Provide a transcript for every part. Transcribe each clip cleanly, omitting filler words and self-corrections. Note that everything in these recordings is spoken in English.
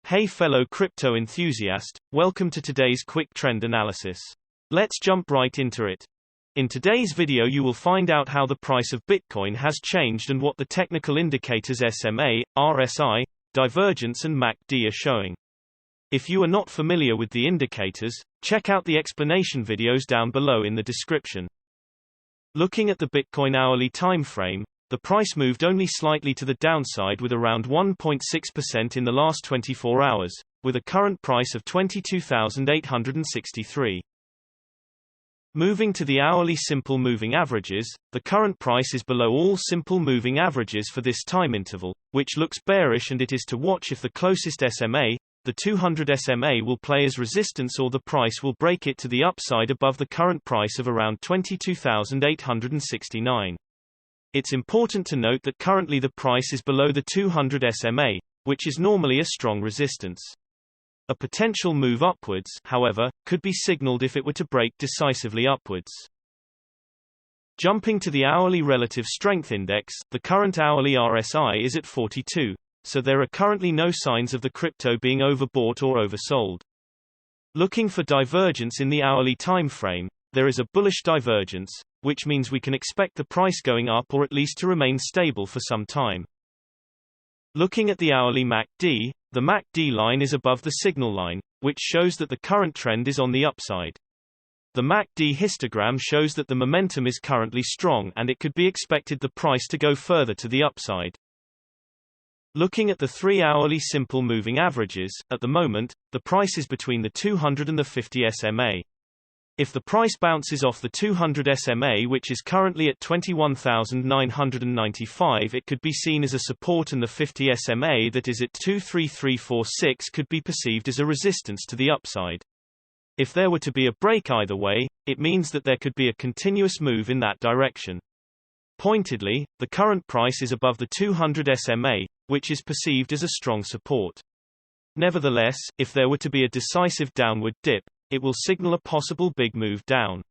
Hey fellow crypto enthusiast, welcome to today's quick trend analysis. Let's jump right into it. In today's video you will find out how the price of Bitcoin has changed and what the technical indicators SMA, RSI, divergence and MACD are showing. If you are not familiar with the indicators, check out the explanation videos down below in the description. Looking at the Bitcoin hourly time frame, the price moved only slightly to the downside with around 1.6% in the last 24 hours, with a current price of $22,863. Moving to the hourly simple moving averages, the current price is below all simple moving averages for this time interval, which looks bearish, and it is to watch if the closest SMA, the 200 SMA, will play as resistance or the price will break it to the upside above the current price of around $22,869. It's important to note that currently the price is below the 200 SMA, which is normally a strong resistance. A potential move upwards, however, could be signaled if it were to break decisively upwards. Jumping to the hourly relative strength index, the current hourly RSI is at 42, so there are currently no signs of the crypto being overbought or oversold. Looking for divergence in the hourly time frame, there is a bullish divergence, which means we can expect the price going up or at least to remain stable for some time. Looking at the hourly MACD, the MACD line is above the signal line, which shows that the current trend is on the upside. The MACD histogram shows that the momentum is currently strong and it could be expected the price to go further to the upside. Looking at the 3-hourly simple moving averages, at the moment, the price is between the 200 and the 50 SMA. If the price bounces off the 200 SMA, which is currently at 21,995, it could be seen as a support, and the 50 SMA, that is at 23346, could be perceived as a resistance to the upside. If there were to be a break either way, it means that there could be a continuous move in that direction. Pointedly, the current price is above the 200 SMA, which is perceived as a strong support. Nevertheless, if there were to be a decisive downward dip, it will signal a possible big move down.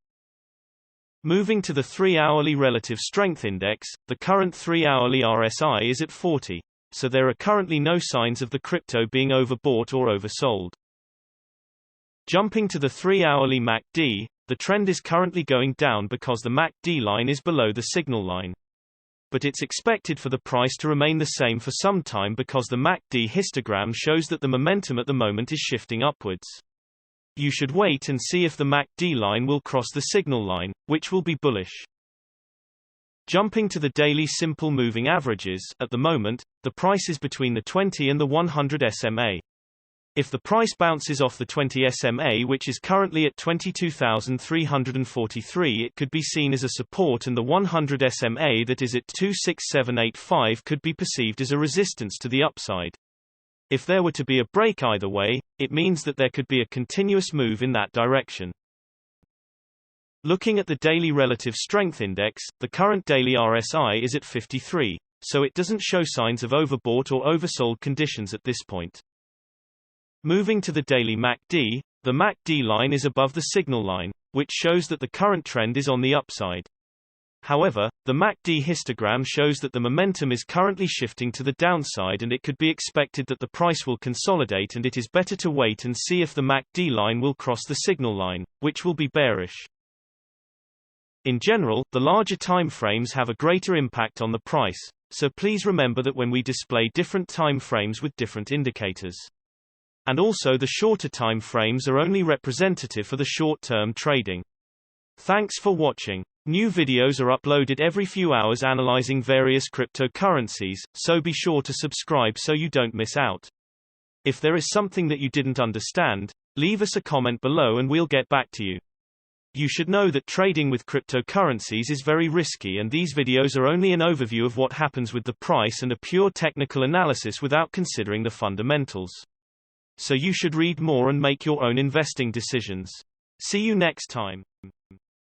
Moving to the 3-hourly relative strength index, the current 3-hourly RSI is at 40, so there are currently no signs of the crypto being overbought or oversold. Jumping to the 3-hourly MACD, the trend is currently going down because the MACD line is below the signal line. But it's expected for the price to remain the same for some time because the MACD histogram shows that the momentum at the moment is shifting upwards. You should wait and see if the MACD line will cross the signal line, which will be bullish. Jumping to the daily simple moving averages, at the moment, the price is between the 20 and the 100 SMA. If the price bounces off the 20 SMA, which is currently at 22,343, it could be seen as a support, and the 100 SMA, that is at 26785, could be perceived as a resistance to the upside. If there were to be a break either way, it means that there could be a continuous move in that direction. Looking at the daily relative strength index, the current daily RSI is at 53, so it doesn't show signs of overbought or oversold conditions at this point. Moving to the daily MACD, the MACD line is above the signal line, which shows that the current trend is on the upside. However, the MACD histogram shows that the momentum is currently shifting to the downside, and it could be expected that the price will consolidate, and it is better to wait and see if the MACD line will cross the signal line, which will be bearish. In general, the larger time frames have a greater impact on the price, so please remember that when we display different time frames with different indicators. And also the shorter time frames are only representative for the short-term trading. Thanks for watching. New videos are uploaded every few hours analyzing various cryptocurrencies, so be sure to subscribe so you don't miss out. If there is something that you didn't understand, leave us a comment below and we'll get back to you. You should know that trading with cryptocurrencies is very risky, and these videos are only an overview of what happens with the price and a pure technical analysis without considering the fundamentals. So you should read more and make your own investing decisions. See you next time.